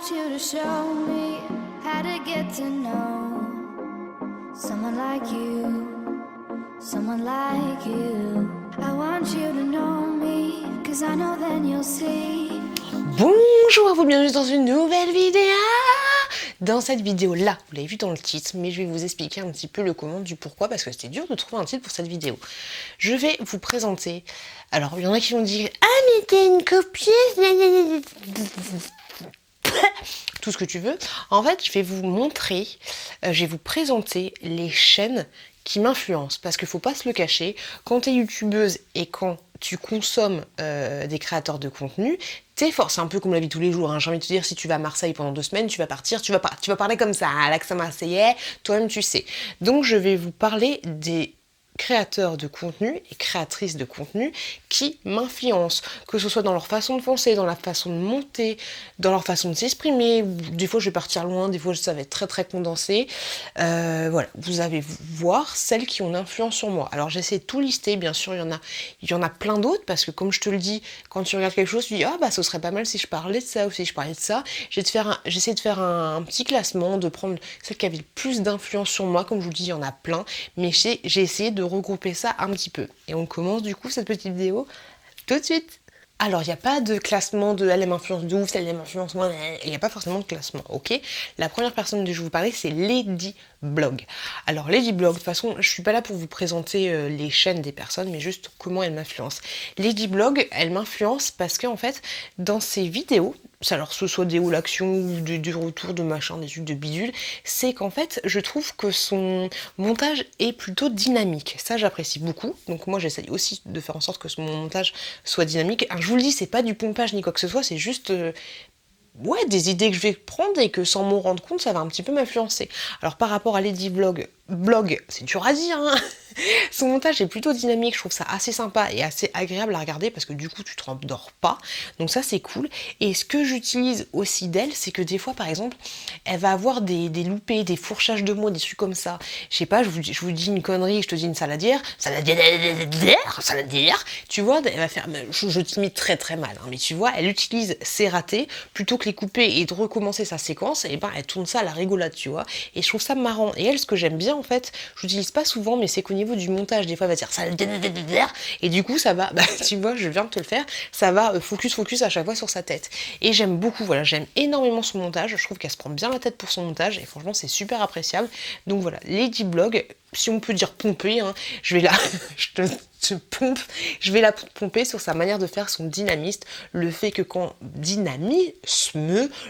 want you to show me how to get to know someone like you, someone like you. I want you to know me, 'cause I know then you'll see. Bonjour à vous, bienvenue dans une nouvelle vidéo. Dans cette vidéo-là, vous l'avez vu dans le titre, mais je vais vous expliquer un petit peu le comment du pourquoi, parce que c'était dur de trouver un titre pour cette vidéo. Je vais vous présenter... Alors, il y en a qui vont dire « Ah, mais t'es une copieuse !» Tout ce que tu veux. En fait, je vais vous montrer, je vais vous présenter les chaînes qui m'influencent. Parce qu'il ne faut pas se le cacher, quand tu es youtubeuse et quand tu consommes des créateurs de contenu, t'es fort. C'est un peu comme la vie de tous les jours. Hein. J'ai envie de te dire, si tu vas à Marseille pendant 2 semaines, tu vas partir, tu vas parler comme ça, à l'accent marseillais, toi-même tu sais. Donc je vais vous parler des créateurs de contenu et créatrices de contenu qui m'influencent, que ce soit dans leur façon de penser, dans la façon de monter, dans leur façon de s'exprimer. Des fois je vais partir loin, des fois ça va être très très condensé. Voilà, vous allez voir celles qui ont une influence sur moi. Alors j'essaie de tout lister, bien sûr il y en a plein d'autres, parce que comme je te le dis, quand tu regardes quelque chose, tu dis ah bah ce serait pas mal si je parlais de ça ou si je parlais de ça. J'essaie de faire un petit classement, de prendre celles qui avaient le plus d'influence sur moi. Comme je vous le dis, il y en a plein, mais j'ai essayé de regrouper ça un petit peu. Et on commence du coup cette petite vidéo tout de suite. Alors, il n'y a pas de classement de elle m'influence de ouf, elle m'influence moi, il n'y a pas forcément de classement, ok? La première personne dont je vais vous parler, c'est Lady Blog. Alors, Lady Blog, de toute façon, je suis pas là pour vous présenter les chaînes des personnes, mais juste comment elle m'influence. Lady Blog, elle m'influence parce qu'en fait, dans ses vidéos, alors ce soit des hauts l'action ou du retour de machin, des trucs de bidule, c'est qu'en fait, je trouve que son montage est plutôt dynamique. Ça, j'apprécie beaucoup. Donc moi, j'essaye aussi de faire en sorte que mon montage soit dynamique. Alors, je vous le dis, c'est pas du pompage ni quoi que ce soit, c'est juste... ouais, des idées que je vais prendre et que sans m'en rendre compte, ça va un petit peu m'influencer. Alors par rapport à Lady Blog, c'est dur à dire, hein. Son montage est plutôt dynamique, je trouve ça assez sympa et assez agréable à regarder parce que du coup tu te rendors pas, donc ça c'est cool. Et ce que j'utilise aussi d'elle, c'est que des fois par exemple, elle va avoir des loupés, des fourchages de mots, des trucs comme ça. Je sais pas, je vous dis une connerie, je te dis une saladière, tu vois, elle va faire, je t'imite très très mal, hein, mais tu vois, elle utilise ses ratés, plutôt que les couper et de recommencer sa séquence, et ben elle tourne ça à la rigolade, tu vois, et je trouve ça marrant. Et elle, ce que j'aime bien en fait, je l'utilise pas souvent, mais c'est qu'au niveau du montage, des fois elle va dire ça, et du coup ça va, bah, tu vois, je viens de te le faire, ça va focus à chaque fois sur sa tête. Et j'aime beaucoup, voilà, j'aime énormément son montage, je trouve qu'elle se prend bien la tête pour son montage, et franchement c'est super appréciable. Donc voilà, Lady Blog, si on peut dire pomper, hein, je vais la, je pompe, je vais la pomper sur sa manière de faire, son dynamisme, le fait que quand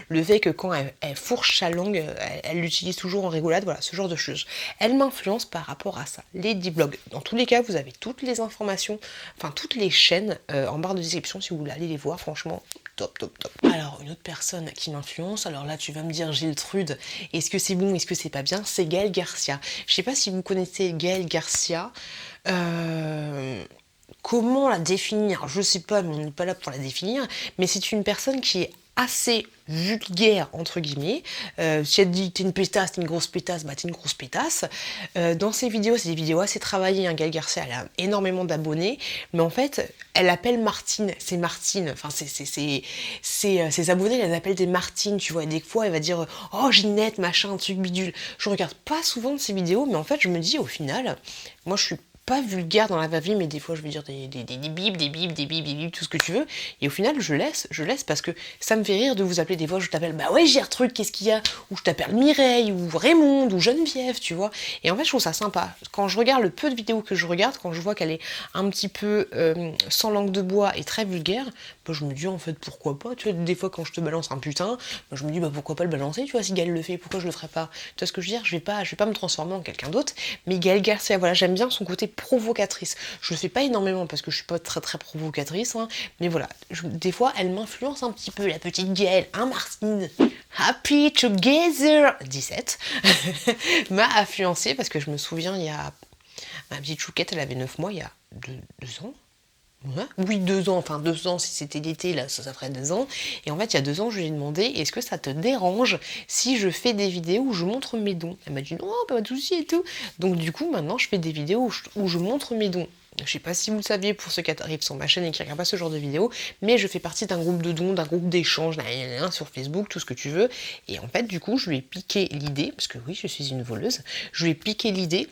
le fait que quand elle fourche sa langue, elle l'utilise toujours en rigolade, voilà, ce genre de choses. Elle m'influence par rapport à ça. Lady Blog, dans tous les cas, vous avez toutes les informations, enfin toutes les chaînes en barre de description si vous voulez aller les voir, franchement. Top, top, top. Alors, une autre personne qui m'influence, alors là, tu vas me dire, Giltrude, est-ce que c'est bon, est-ce que c'est pas bien? C'est Gaël Garcia. Je sais pas si vous connaissez Gaël Garcia. Comment la définir? Je sais pas, mais on n'est pas là pour la définir. Mais c'est une personne qui est assez vulgaire, entre guillemets. Si elle dit t'es une pétasse, t'es une grosse pétasse, bah t'es une grosse pétasse. Dans ses vidéos, c'est des vidéos assez travaillées, hein. Gaël Garcia, elle a énormément d'abonnés, mais en fait, elle appelle Martine, c'est Martine, enfin ses abonnés, elle les appelle des Martines, tu vois, et des fois, elle va dire oh Ginette, machin, un truc bidule. Je regarde pas souvent de ses vidéos, mais en fait, je me dis, au final, moi, je suis pas vulgaire dans la vraie vie, mais des fois je veux dire des bips, tout ce que tu veux, et au final je laisse parce que ça me fait rire de vous appeler. Des fois je t'appelle bah ouais Gertrude, qu'est-ce qu'il y a, ou je t'appelle Mireille ou Raymond ou Geneviève, tu vois, et en fait je trouve ça sympa quand je regarde le peu de vidéos que je regarde, quand je vois qu'elle est un petit peu sans langue de bois et très vulgaire, bah, je me dis en fait pourquoi pas, tu vois, des fois quand je te balance un putain, bah, je me dis bah pourquoi pas le balancer, tu vois, si Gaël le fait, pourquoi je le ferais pas, tu vois ce que je veux dire, je vais pas me transformer en quelqu'un d'autre. Mais Gaël Garcia, voilà, j'aime bien son côté provocatrice. Je le fais pas énormément parce que je suis pas très très provocatrice, hein, mais voilà, des fois elle m'influence un petit peu, la petite Gaëlle, hein Martine. Happy Together 17 m'a influencé parce que je me souviens, il y a ma petite chouquette, elle avait 9 mois, il y a 2 ans. Ouais. Oui, 2 ans, enfin 2 ans si c'était l'été, là ça ferait 2 ans. Et en fait, il y a 2 ans, je lui ai demandé est-ce que ça te dérange si je fais des vidéos où je montre mes dons? Elle m'a dit non, pas de souci et tout. Donc du coup, maintenant, je fais des vidéos où je montre mes dons. je sais pas si vous le saviez pour ceux qui arrivent sur ma chaîne et qui regardent pas ce genre de vidéos, mais je fais partie d'un groupe de dons, d'un groupe d'échanges, sur Facebook, tout ce que tu veux. Et en fait, du coup, je lui ai piqué l'idée, parce que oui, je suis une voleuse, je lui ai piqué l'idée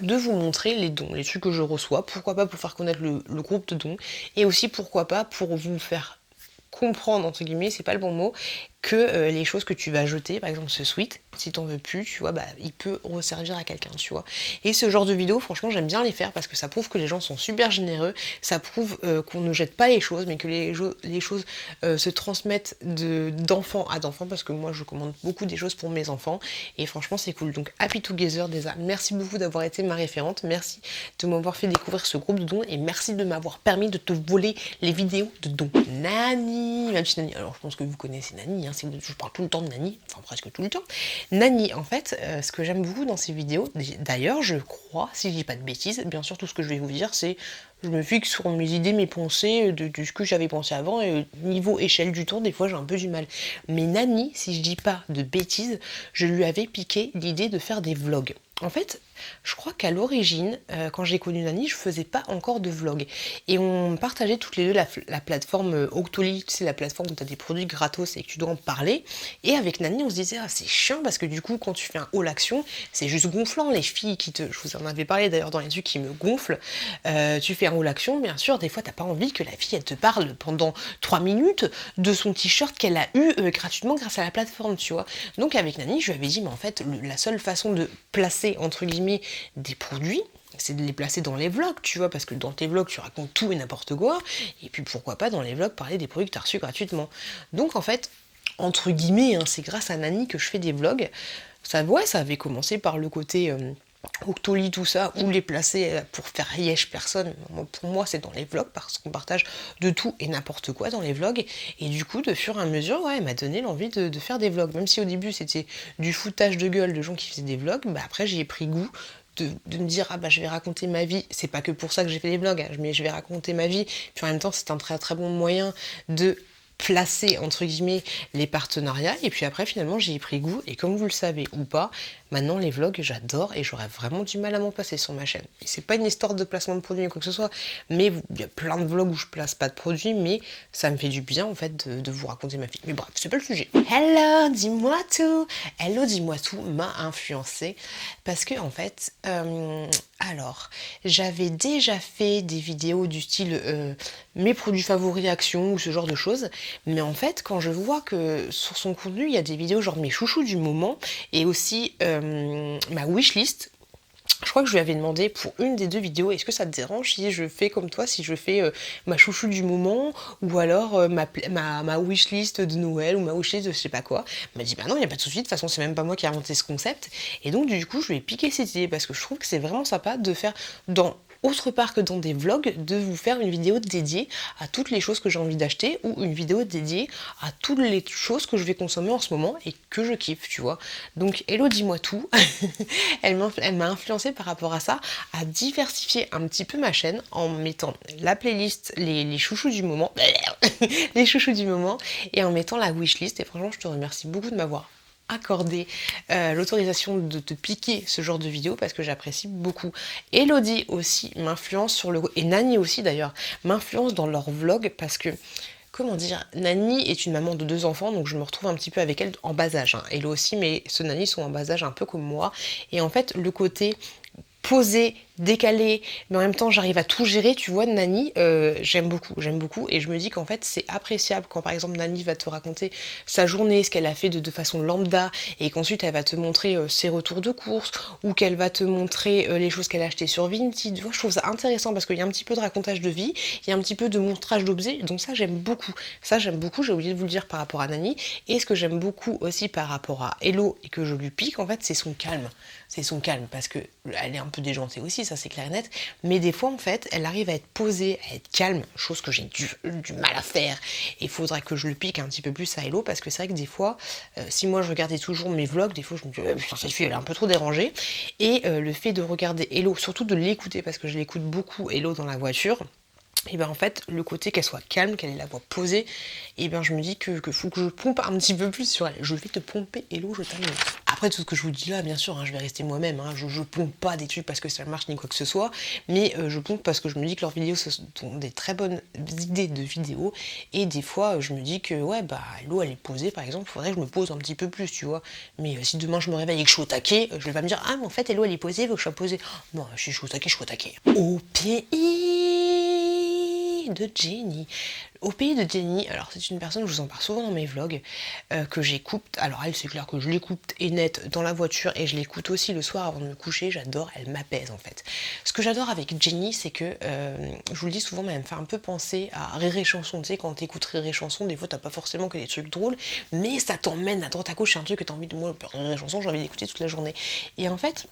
de vous montrer les dons, les trucs que je reçois, pourquoi pas pour faire connaître le groupe de dons, et aussi pourquoi pas pour vous faire comprendre, entre guillemets, c'est pas le bon mot, que les choses que tu vas jeter, par exemple ce sweat, si t'en veux plus, tu vois, bah il peut resservir à quelqu'un, tu vois. Et ce genre de vidéos, franchement, j'aime bien les faire parce que ça prouve que les gens sont super généreux, ça prouve qu'on ne jette pas les choses, mais que les choses se transmettent d'enfant à d'enfant, parce que moi je commande beaucoup des choses pour mes enfants, et franchement c'est cool. Donc Happy Together déjà, merci beaucoup d'avoir été ma référente, merci de m'avoir fait découvrir ce groupe de dons, et merci de m'avoir permis de te voler les vidéos de dons. Nani, ma petite Nani, alors je pense que vous connaissez Nani, hein, je parle tout le temps de Nani, enfin presque tout le temps. Nani, en fait, ce que j'aime beaucoup dans ces vidéos, d'ailleurs, je crois, si je dis pas de bêtises, bien sûr, tout ce que je vais vous dire, c'est je me fixe sur mes idées, mes pensées, de ce que j'avais pensé avant, et niveau échelle du temps, des fois j'ai un peu du mal. Mais Nani, si je dis pas de bêtises, je lui avais piqué l'idée de faire des vlogs. En fait, je crois qu'à l'origine, quand j'ai connu Nani, je faisais pas encore de vlog. Et on partageait toutes les deux la plateforme Octoly, c'est la plateforme où tu as des produits gratos et que tu dois en parler. Et avec Nani, on se disait, ah, c'est chiant parce que du coup, quand tu fais un haul action, c'est juste gonflant. Les filles je vous en avais parlé d'ailleurs dans les trucs qui me gonflent, tu fais un haul action, bien sûr, des fois, t'as pas envie que la fille, elle te parle pendant 3 minutes de son t-shirt qu'elle a eu gratuitement grâce à la plateforme, tu vois. Donc avec Nani, je lui avais dit, mais en fait, la seule façon de placer entre guillemets des produits, c'est de les placer dans les vlogs, tu vois, parce que dans tes vlogs tu racontes tout et n'importe quoi, et puis pourquoi pas dans les vlogs parler des produits que tu as reçus gratuitement. Donc en fait, entre guillemets, hein, c'est grâce à Nani que je fais des vlogs. Ça, ouais, ça avait commencé par le côté Octoly, tout ça, ou les placer pour faire rièche personne. Pour moi, c'est dans les vlogs parce qu'on partage de tout et n'importe quoi dans les vlogs. Et du coup, de fur et à mesure, ouais, elle m'a donné l'envie de faire des vlogs. Même si au début, c'était du foutage de gueule de gens qui faisaient des vlogs, bah après, j'y ai pris goût. De me dire, ah bah je vais raconter ma vie, c'est pas que pour ça que j'ai fait des vlogs, hein, mais je vais raconter ma vie, puis en même temps c'est un très très bon moyen de placer entre guillemets les partenariats, et puis après finalement j'y ai pris goût, et comme vous le savez ou pas, maintenant les vlogs j'adore, et j'aurais vraiment du mal à m'en passer sur ma chaîne. Et c'est pas une histoire de placement de produits ou quoi que ce soit, mais il y a plein de vlogs où je place pas de produits, mais ça me fait du bien en fait de vous raconter ma vie. Mais bref, c'est pas le sujet. Hello, dis-moi tout. Hello, dis-moi tout m'a influencé parce que en fait, alors j'avais déjà fait des vidéos du style mes produits favoris action ou ce genre de choses, mais en fait quand je vois que sur son contenu il y a des vidéos genre mes chouchous du moment, et aussi ma wishlist. Je crois que je lui avais demandé pour une des deux vidéos, est-ce que ça te dérange si je fais comme toi, si je fais ma chouchou du moment, ou alors ma wishlist de Noël, ou ma wishlist de je sais pas quoi. Elle m'a dit bah non, il n'y a pas de souci, de toute façon c'est même pas moi qui ai inventé ce concept. Et donc du coup je lui ai piqué cette idée, parce que je trouve que c'est vraiment sympa de faire autre part que dans des vlogs, de vous faire une vidéo dédiée à toutes les choses que j'ai envie d'acheter, ou une vidéo dédiée à toutes les choses que je vais consommer en ce moment et que je kiffe, tu vois. Donc hello, dis-moi tout. Elle m'a influencé par rapport à ça, à diversifier un petit peu ma chaîne en mettant la playlist, les chouchous du moment, les chouchous du moment, et en mettant la wishlist. Et franchement, je te remercie beaucoup de m'avoir accordé l'autorisation de te piquer ce genre de vidéo, parce que j'apprécie beaucoup. Elodie aussi m'influence sur et Nani aussi d'ailleurs, m'influence dans leurs vlogs, parce que comment dire, Nani est une maman de 2 enfants, donc je me retrouve un petit peu avec elle en bas âge. Hein. Hello aussi, mais ce Nani sont en bas âge un peu comme moi. Et en fait, le côté posé, décalé, mais en même temps j'arrive à tout gérer, tu vois, Nani, j'aime beaucoup, et je me dis qu'en fait c'est appréciable quand par exemple Nani va te raconter sa journée, ce qu'elle a fait de façon lambda, et qu'ensuite elle va te montrer ses retours de course, ou qu'elle va te montrer les choses qu'elle a achetées sur Vinted. Tu vois, je trouve ça intéressant parce qu'il y a un petit peu de racontage de vie, il y a un petit peu de montrage d'objets, donc ça j'aime beaucoup, j'ai oublié de vous le dire par rapport à Nani. Et ce que j'aime beaucoup aussi par rapport à Hello, et que je lui pique en fait, c'est son calme, parce que elle est un peu déjantée aussi, ça c'est clair et net, mais des fois en fait elle arrive à être posée, à être calme, chose que j'ai du mal à faire, et il faudrait que je le pique un petit peu plus à Hello, parce que c'est vrai que des fois, si moi je regardais toujours mes vlogs, des fois je me dis putain cette fille elle est un peu trop dérangée, et le fait de regarder Hello, surtout de l'écouter, parce que je l'écoute beaucoup Hello dans la voiture, et ben en fait, le côté qu'elle soit calme, qu'elle ait la voix posée, et ben je me dis que faut que je pompe un petit peu plus sur elle. Je vais te pomper, hello, je t'aime. Après, tout ce que je vous dis là, bien sûr, hein, je vais rester moi-même. Hein, je pompe pas des trucs parce que ça marche ni quoi que ce soit, mais je pompe parce que je me dis que leurs vidéos ce sont des très bonnes idées de vidéos, et des fois, je me dis que ouais, bah, hello, elle est posée par exemple, il faudrait que je me pose un petit peu plus, tu vois. Mais si demain je me réveille et que je suis au taquet, je vais pas me dire, ah, mais en fait, hello, elle est posée, il faut que je sois posée. Non, je suis au taquet, je suis au taquet. Au pays de Jenny. Au pays de Jenny, alors c'est une personne, je vous en parle souvent dans mes vlogs, que j'écoute. Alors elle, c'est clair que je l'écoute et net dans la voiture et je l'écoute aussi le soir avant de me coucher. J'adore, elle m'apaise en fait. Ce que j'adore avec Jenny, c'est que, je vous le dis souvent, mais elle me fait un peu penser à Rire et Chanson. Tu sais, quand t'écoutes Rire et Chanson, des fois t'as pas forcément que des trucs drôles, mais ça t'emmène à droite à gauche, c'est un truc que t'as envie de... Moi, Rire et Chanson, j'ai envie d'écouter toute la journée. Et en fait,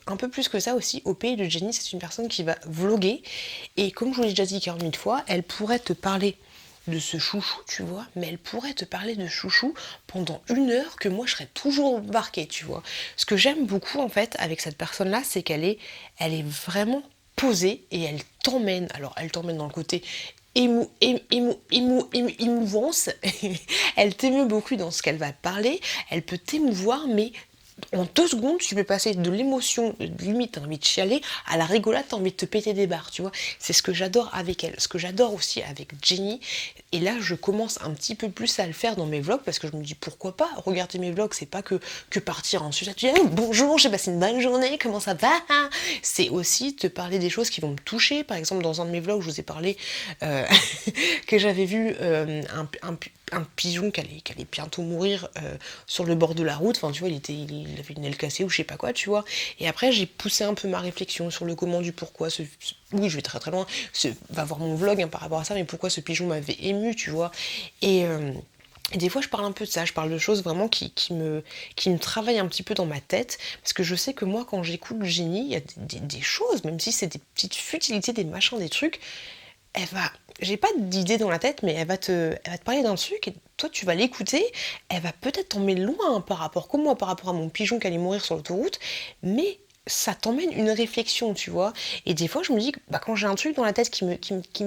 un peu plus que ça aussi, au pays de Jenny, c'est une personne qui va vloguer, et comme je vous l'ai déjà dit 40 000 fois, elle pourrait te parler de ce chouchou, tu vois, mais elle pourrait te parler de chouchou pendant 1 heure que moi je serais toujours embarquée, tu vois. Ce que j'aime beaucoup en fait avec cette personne-là, c'est elle est vraiment posée et elle t'emmène. Alors elle t'emmène dans le côté émouvance. Elle t'émeut beaucoup dans ce qu'elle va parler. Elle peut t'émouvoir, mais en 2 secondes, tu peux passer de l'émotion, limite t'as envie de chialer, à la rigolade, t'as envie de te péter des barres, tu vois. C'est ce que j'adore avec elle. Ce que j'adore aussi avec Jenny, et là je commence un petit peu plus à le faire dans mes vlogs, parce que je me dis pourquoi pas, regarder mes vlogs, c'est pas que partir ensuite, tu dis hey, bonjour, j'ai passé une bonne journée, comment ça va? C'est aussi te parler des choses qui vont me toucher. Par exemple, dans un de mes vlogs, je vous ai parlé que j'avais vu un pigeon qui allait bientôt mourir sur le bord de la route. Enfin, tu vois, il avait une aile cassée ou je sais pas quoi, tu vois. Et après, j'ai poussé un peu ma réflexion sur le comment du pourquoi. Oui, je vais très très loin. Va voir mon vlog hein, par rapport à ça, mais pourquoi ce pigeon m'avait ému, tu vois. Et des fois, je parle un peu de ça, je parle de choses vraiment qui me travaillent un petit peu dans ma tête, parce que je sais que moi, quand j'écoute Jenny, il y a des choses, même si c'est des petites futilités, des machins, des trucs, j'ai pas d'idée dans la tête, mais elle va te parler d'un truc et toi tu vas l'écouter, elle va peut-être t'emmener loin par rapport, comme moi par rapport à mon pigeon qui allait mourir sur l'autoroute, mais ça t'emmène une réflexion, tu vois. Et des fois je me dis, bah, quand j'ai un truc dans la tête qui me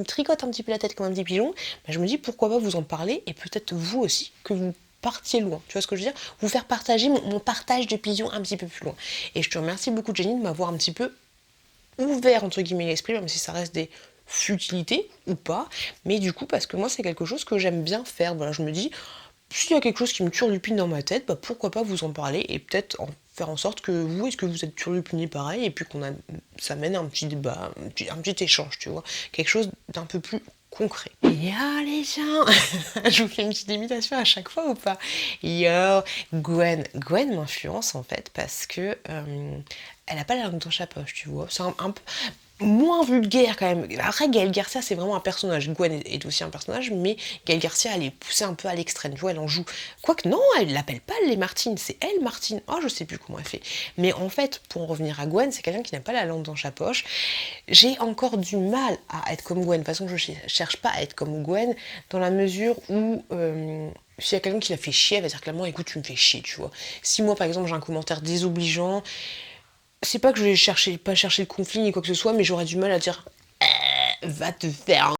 tricote un petit peu la tête comme un petit pigeon, bah, je me dis pourquoi pas vous en parler et peut-être vous aussi que vous partiez loin, tu vois ce que je veux dire, vous faire partager mon partage de pigeon un petit peu plus loin. Et je te remercie beaucoup Jenny de m'avoir un petit peu ouvert entre guillemets l'esprit, même si ça reste des futilités ou pas, mais du coup parce que moi c'est quelque chose que j'aime bien faire. Voilà, je me dis s'il y a quelque chose qui me turlupine dans ma tête, bah pourquoi pas vous en parler et peut-être en faire en sorte que vous, est-ce que vous êtes turlupiné pareil, et puis ça mène à un petit débat, un petit échange, tu vois, quelque chose d'un peu plus concret. Yo les gens, je vous fais une petite imitation à chaque fois ou pas? Yo, Gwen m'influence en fait parce que elle a pas la langue dans sa poche, tu vois. C'est un peu moins vulgaire quand même. Après, Gaël Garcia, c'est vraiment un personnage. Gwen est aussi un personnage, mais Gaël Garcia, elle est poussée un peu à l'extrême. Tu vois, elle en joue. Quoique, non, elle l'appelle pas les Martine, c'est elle, Martine. Oh, je sais plus comment elle fait. Mais en fait, pour en revenir à Gwen, c'est quelqu'un qui n'a pas la langue dans sa poche. J'ai encore du mal à être comme Gwen. De toute façon, je cherche pas à être comme Gwen, dans la mesure où. S'il y a quelqu'un qui la fait chier, elle va dire clairement, écoute, tu me fais chier, tu vois. Si moi, par exemple, j'ai un commentaire désobligeant, c'est pas que je vais pas chercher le conflit ni quoi que ce soit, mais j'aurais du mal à dire va te faire un...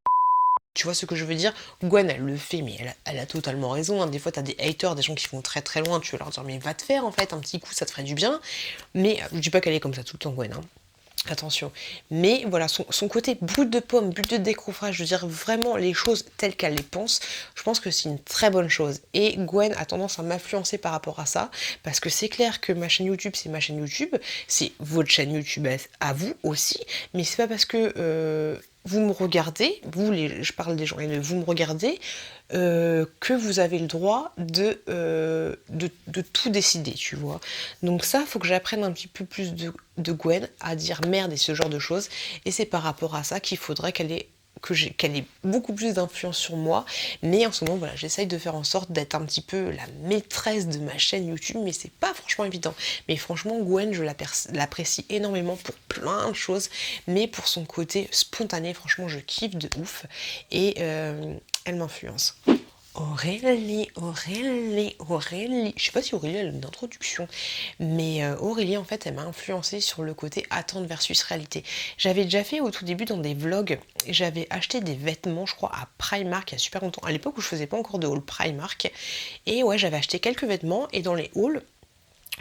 Tu vois ce que je veux dire? Gwen, elle le fait, mais elle a totalement raison. Hein. Des fois, t'as des haters, des gens qui vont très très loin, tu vas leur dire mais va te faire en fait, un petit coup, ça te ferait du bien. Mais je dis pas qu'elle est comme ça tout le temps, Gwen. Hein. Attention. Mais voilà, son côté brut de pomme, but de décoffrage, je veux dire vraiment les choses telles qu'elle les pense, je pense que c'est une très bonne chose. Et Gwen a tendance à m'influencer par rapport à ça, parce que c'est clair que ma chaîne YouTube, c'est ma chaîne YouTube, c'est votre chaîne YouTube à vous aussi, mais c'est pas parce que vous me regardez, je parle des gens, et vous me regardez, que vous avez le droit de tout décider, tu vois. Donc ça, faut que j'apprenne un petit peu plus de Gwen à dire merde et ce genre de choses. Et c'est par rapport à ça qu'il faudrait qu'elle ait beaucoup plus d'influence sur moi. Mais en ce moment, voilà, j'essaye de faire en sorte d'être un petit peu la maîtresse de ma chaîne YouTube, mais c'est pas franchement évident. Mais franchement, Gwen, je l'apprécie énormément pour plein de choses, mais pour son côté spontané, franchement, je kiffe de ouf. Et elle m'influence. Aurélie. Je sais pas si Aurélie a une introduction, mais Aurélie en fait elle m'a influencée sur le côté attente versus réalité. J'avais déjà fait au tout début dans des vlogs, j'avais acheté des vêtements je crois à Primark il y a super longtemps, à l'époque où je faisais pas encore de haul Primark, et ouais j'avais acheté quelques vêtements et dans les hauls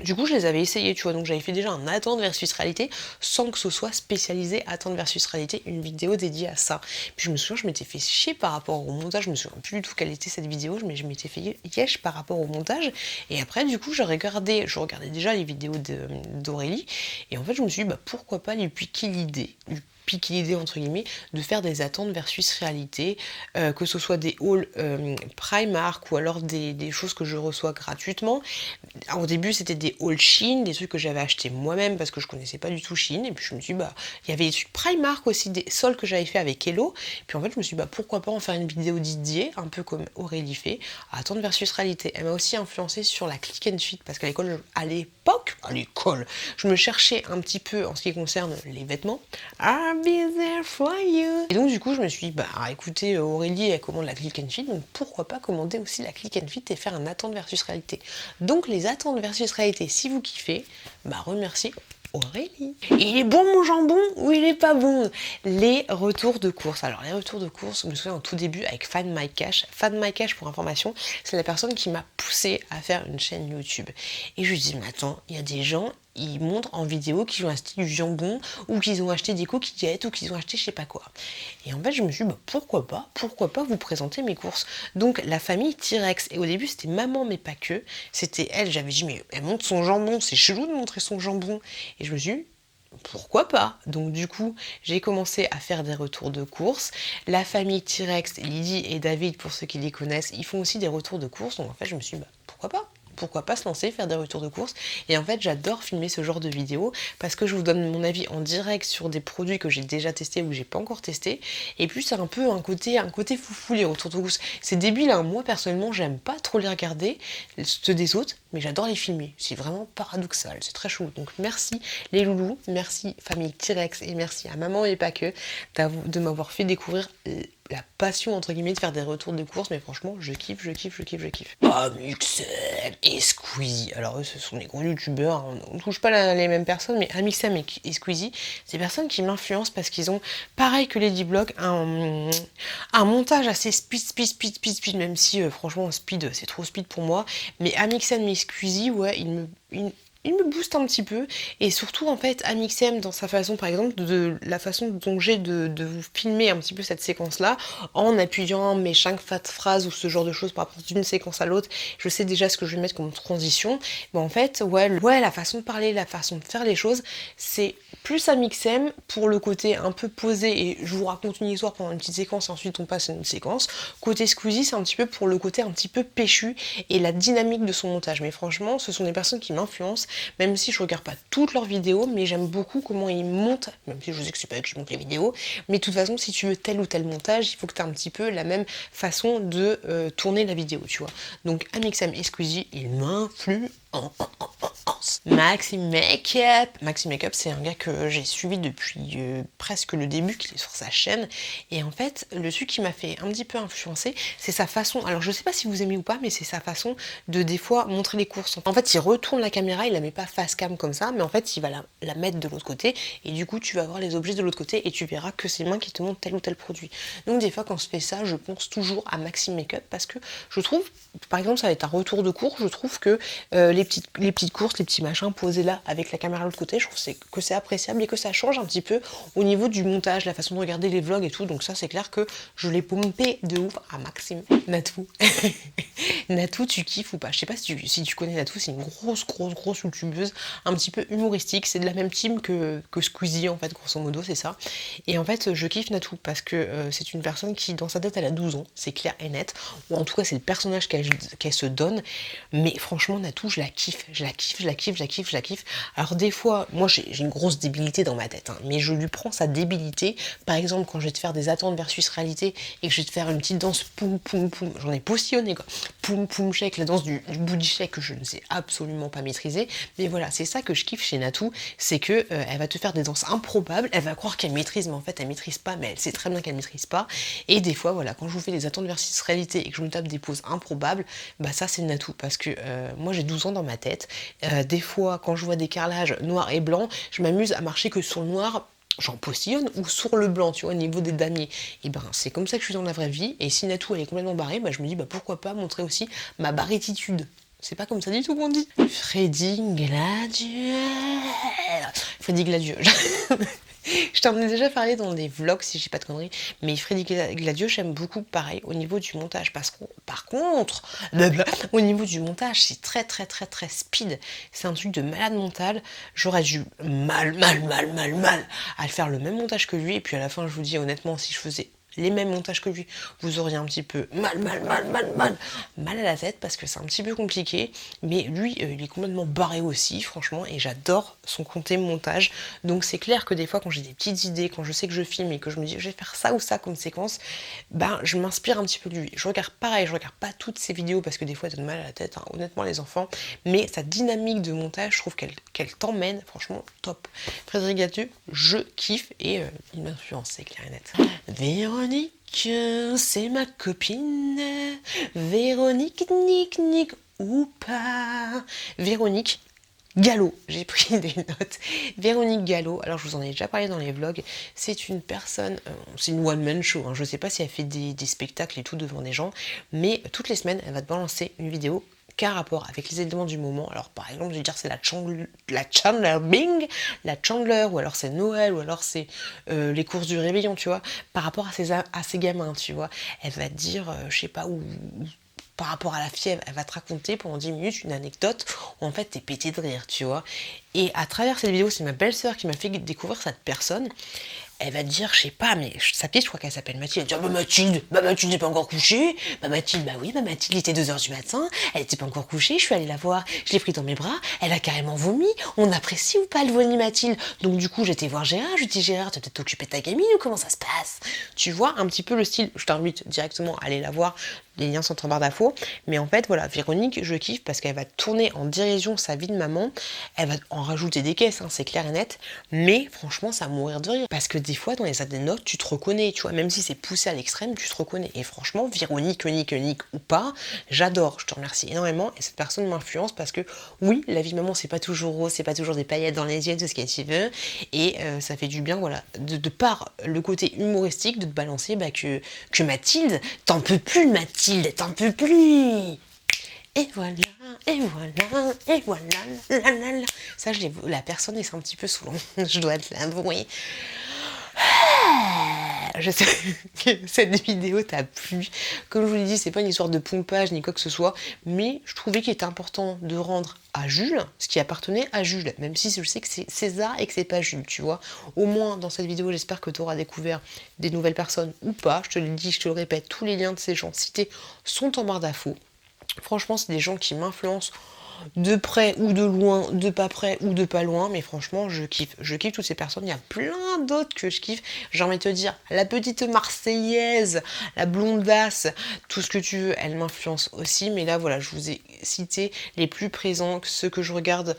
du coup, je les avais essayés, tu vois, donc j'avais fait déjà un attente versus réalité sans que ce soit spécialisé attente versus réalité, une vidéo dédiée à ça. Puis je me souviens, je m'étais fait chier par rapport au montage, je me souviens plus du tout quelle était cette vidéo, mais je m'étais fait yesh par rapport au montage. Et après, du coup, je regardais déjà les vidéos d'Aurélie, et en fait, je me suis dit, bah pourquoi pas lui piquer l'idée entre guillemets de faire des attentes versus réalité, que ce soit des hauls Primark ou alors des choses que je reçois gratuitement. Au début c'était des hauls Shein, des trucs que j'avais acheté moi-même parce que je connaissais pas du tout Shein, et puis je me suis dit bah il y avait des trucs Primark aussi, des soldes que j'avais fait avec Hello, puis en fait je me suis dit bah pourquoi pas en faire une vidéo dédiée, un peu comme Aurélie fait, à attente versus réalité. Elle m'a aussi influencé sur la click and fit parce qu'à l'époque, je me cherchais un petit peu en ce qui concerne les vêtements. I'll be there for you. Et donc du coup je me suis dit bah écoutez, Aurélie elle commande la click and fit, donc pourquoi pas commander aussi la click and fit et faire un attente versus réalité. Donc les attentes versus réalité, si vous kiffez, bah remerciez Aurélie. Il est bon mon jambon ou il est pas bon? Les retours de course. Alors les retours de course, je me souviens au tout début avec Fan My Cash. Fan My Cash, pour information, c'est la personne qui m'a poussé à faire une chaîne YouTube. Et je lui dis mais attends, il y a des gens, ils montrent en vidéo qu'ils ont acheté du jambon ou qu'ils ont acheté des coquillettes ou qu'ils ont acheté je sais pas quoi. Et en fait je me suis dit bah, pourquoi pas vous présenter mes courses. Donc la famille T-Rex, et au début c'était maman mais pas que, c'était elle, j'avais dit mais elle montre son jambon, c'est chelou de montrer son jambon. Et je me suis dit pourquoi pas? Donc du coup, j'ai commencé à faire des retours de courses. La famille T-Rex, Lydie et David, pour ceux qui les connaissent, ils font aussi des retours de courses. Donc en fait, je me suis dit, bah, pourquoi pas? Pourquoi pas se lancer, faire des retours de courses. Et en fait, j'adore filmer ce genre de vidéos parce que je vous donne mon avis en direct sur des produits que j'ai déjà testés ou que j'ai pas encore testés. Et puis, c'est un peu un côté foufou, les retours de courses. C'est débile, hein. Moi, personnellement, j'aime pas trop les regarder, ceux des autres, mais j'adore les filmer. C'est vraiment paradoxal, c'est très chou. Donc, merci les loulous, merci famille T-Rex et merci à maman et pas que de m'avoir fait découvrir la passion entre guillemets de faire des retours de courses, mais franchement je kiffe. Amixem et Squeezie, alors eux ce sont des gros youtubeurs, hein. On ne touche pas les mêmes personnes, mais Amixem et Squeezie, c'est des personnes qui m'influencent parce qu'ils ont, pareil que Lady Block, un montage assez speed, même si franchement speed c'est trop speed pour moi, mais Amixem et Squeezie, ouais, il me booste un petit peu, et surtout en fait Amixem dans sa façon, par exemple de la façon dont j'ai de vous filmer un petit peu cette séquence là en appuyant mes 5 phrases ou ce genre de choses par rapport d'une séquence à l'autre, je sais déjà ce que je vais mettre comme transition. Mais en fait ouais la façon de parler, la façon de faire les choses, c'est plus Amixem pour le côté un peu posé et je vous raconte une histoire pendant une petite séquence et ensuite on passe à une autre séquence. Côté Squeezie c'est un petit peu pour le côté un petit peu péchu et la dynamique de son montage. Mais franchement ce sont des personnes qui m'influencent, même si je regarde pas toutes leurs vidéos, mais j'aime beaucoup comment ils montent, même si je sais que c'est pas eux qui montent les vidéos, mais de toute façon si tu veux tel ou tel montage, il faut que tu aies un petit peu la même façon de tourner la vidéo, tu vois. Donc Amixem et Squeezie, ils m'influencent. Maxi Makeup. Maxi Makeup, c'est un gars que j'ai suivi depuis presque le début, qu'il est sur sa chaîne. Et en fait, le truc qui m'a fait un petit peu influencer, c'est sa façon. Alors, je sais pas si vous aimez ou pas, mais c'est sa façon de des fois montrer les courses. En fait, il retourne la caméra, il la met pas face cam comme ça, mais en fait, il va la mettre de l'autre côté. Et du coup, tu vas voir les objets de l'autre côté et tu verras que c'est mains qui te montrent tel ou tel produit. Donc, des fois, quand je fais ça, je pense toujours à Maxi Makeup parce que je trouve, par exemple, ça va être un retour de cours. Je trouve que les petites courses, les petits machins posés là avec la caméra de l'autre côté, je trouve que c'est appréciable et que ça change un petit peu au niveau du montage, la façon de regarder les vlogs et tout. Donc ça c'est clair que je l'ai pompé de ouf à Maxime. Natou. Natou, tu kiffes ou pas? Je sais pas si tu connais Natou, c'est une grosse youtubeuse, un petit peu humoristique, c'est de la même team que Squeezie en fait, grosso modo c'est ça. Et en fait je kiffe Natou parce que c'est une personne qui dans sa tête elle a 12 ans, c'est clair et net, ou en tout cas c'est le personnage qu'elle se donne, mais franchement Natou je la kiffe kiffe, je la kiffe, je la kiffe. Alors des fois, moi j'ai une grosse débilité dans ma tête, hein, mais je lui prends sa débilité. Par exemple, quand je vais te faire des attentes versus réalité et que je vais te faire une petite danse poum poum poum, j'en ai postillonné quoi, poum poum shake, la danse du booty shake que je ne sais absolument pas maîtriser. Mais voilà, c'est ça que je kiffe chez Natou, c'est que elle va te faire des danses improbables, elle va croire qu'elle maîtrise, mais en fait elle maîtrise pas, mais elle sait très bien qu'elle maîtrise pas. Et des fois, voilà, quand je vous fais des attentes versus réalité et que je vous tape des poses improbables, bah ça c'est Natou, parce que moi j'ai 12 ans dans ma tête. Des fois, quand je vois des carrelages noirs et blancs, je m'amuse à marcher que sur le noir. J'en postillonne, ou sur le blanc, tu vois, au niveau des damiers. Et ben c'est comme ça que je suis dans la vraie vie. Et si Natou elle est complètement barrée, bah, je me dis bah pourquoi pas montrer aussi ma barrétitude. C'est pas comme ça du tout qu'on dit. Freddy Gladieux. Freddy Gladieux. Je t'en ai déjà parlé dans des vlogs si j'ai pas de conneries, mais Freddy Gladieux j'aime beaucoup pareil au niveau du montage, parce que par contre, au niveau du montage c'est très speed, c'est un truc de malade mental. J'aurais dû mal à faire le même montage que lui, et puis à la fin je vous dis honnêtement, si je faisais les mêmes montages que lui, vous auriez un petit peu mal à la tête, parce que c'est un petit peu compliqué. Mais lui, il est complètement barré aussi, franchement, et j'adore son côté montage. Donc c'est clair que des fois, quand j'ai des petites idées, quand je sais que je filme et que je me dis je vais faire ça ou ça comme séquence, ben je m'inspire un petit peu de lui. Je regarde pareil, je regarde pas toutes ses vidéos parce que des fois ça donne mal à la tête, hein, honnêtement les enfants, mais sa dynamique de montage, je trouve qu'elle t'emmène, franchement top. Frédéric Gladieux, je kiffe, et il m'influence, c'est clair et net. Véronique, c'est ma copine. Véronique, nique ou pas. Véronique Gallo, j'ai pris des notes. Véronique Gallo, alors je vous en ai déjà parlé dans les vlogs, c'est une personne, c'est une one-man show, hein. Je sais pas si elle fait des spectacles et tout devant des gens, mais toutes les semaines, elle va te balancer une vidéo qu'un rapport avec les éléments du moment. Alors par exemple, je vais dire c'est la Chandler Bing, la Chandler, ou alors c'est Noël, ou alors c'est les courses du réveillon, tu vois, par rapport à ces gamins, tu vois. Elle va te dire, je sais pas où, par rapport à la fièvre, elle va te raconter pendant 10 minutes une anecdote où en fait t'es pété de rire, tu vois. Et à travers cette vidéo, c'est ma belle-sœur qui m'a fait découvrir cette personne. Elle va te dire, je sais pas, mais sa fille, je crois qu'elle s'appelle Mathilde. Elle va dire, bah Mathilde n'est pas encore couchée. Bah Mathilde, bah oui, bah Mathilde, il était 2h du matin. Elle était pas encore couchée, je suis allée la voir. Je l'ai pris dans mes bras. Elle a carrément vomi. On apprécie ou pas le vomi, Mathilde? Donc du coup, j'étais voir Gérard. Je lui dis, Gérard, tu vas peut-être t'occuper de ta gamine ou comment ça se passe? Tu vois un petit peu le style. Je t'invite directement à aller la voir. Les liens sont en barre d'infos. Mais en fait, voilà, Véronique, je kiffe parce qu'elle va tourner en dérision sa vie de maman. Elle va en rajouter des caisses, hein, c'est clair et net. Mais franchement, ça va mourir de rire. Parce que des fois, dans les anecdotes, tu te reconnais, tu vois. Même si c'est poussé à l'extrême, tu te reconnais. Et franchement, Véronique, nique ou pas, j'adore. Je te remercie énormément. Et cette personne m'influence parce que, oui, la vie de maman, c'est pas toujours rose, c'est pas toujours des paillettes dans les yeux, tout ce qu'elle tu veux. Et ça fait du bien, voilà, de par le côté humoristique, de te balancer bah, que Mathilde, t'en peux plus, Mathilde, t'en peux plus. Et voilà, et voilà, et voilà, la. Ça, la personne est un petit peu saoulant, je dois te l'avouer. Je sais que cette vidéo t'a plu. Comme je vous l'ai dit, c'est pas une histoire de pompage ni quoi que ce soit, mais je trouvais qu'il était important de rendre à Jules ce qui appartenait à Jules, même si je sais que c'est César et que c'est pas Jules, tu vois. Au moins, dans cette vidéo, j'espère que tu auras découvert des nouvelles personnes ou pas. Je te le dis, je te le répète, tous les liens de ces gens cités sont en barre d'infos. Franchement, c'est des gens qui m'influencent de près ou de loin, de pas près ou de pas loin, mais franchement, je kiffe toutes ces personnes. Il y a plein d'autres que je kiffe. J'ai envie de te dire, la petite Marseillaise, la blondasse, tout ce que tu veux, elle m'influence aussi. Mais là, voilà, je vous ai cité les plus présents, ceux que je regarde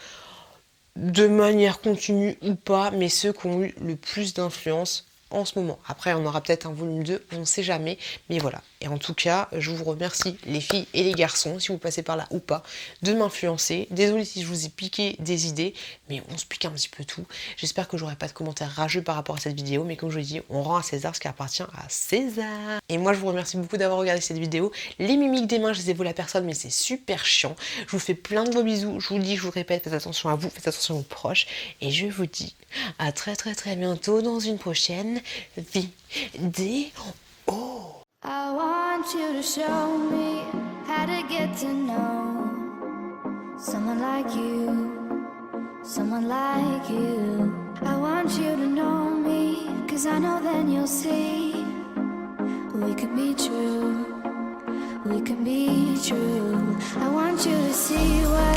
de manière continue ou pas, mais ceux qui ont eu le plus d'influence en ce moment. Après, on aura peut-être un volume 2, on ne sait jamais, mais voilà. Et en tout cas, je vous remercie, les filles et les garçons, si vous passez par là ou pas, de m'influencer. Désolée si je vous ai piqué des idées, mais on se pique un petit peu tout. J'espère que j'aurai pas de commentaires rageux par rapport à cette vidéo, mais comme je l'ai dit, on rend à César ce qui appartient à César. Et moi, je vous remercie beaucoup d'avoir regardé cette vidéo. Les mimiques des mains, je les ai vues la personne, mais c'est super chiant. Je vous fais plein de gros bisous. Je vous le dis, je vous le répète, faites attention à vous, faites attention aux proches. Et je vous dis à très bientôt dans une prochaine vidéo. I want you to show me how to get to know someone like you, someone like you. I want you to know me, 'cause I know then you'll see we could be true, we could be true. I want you to see what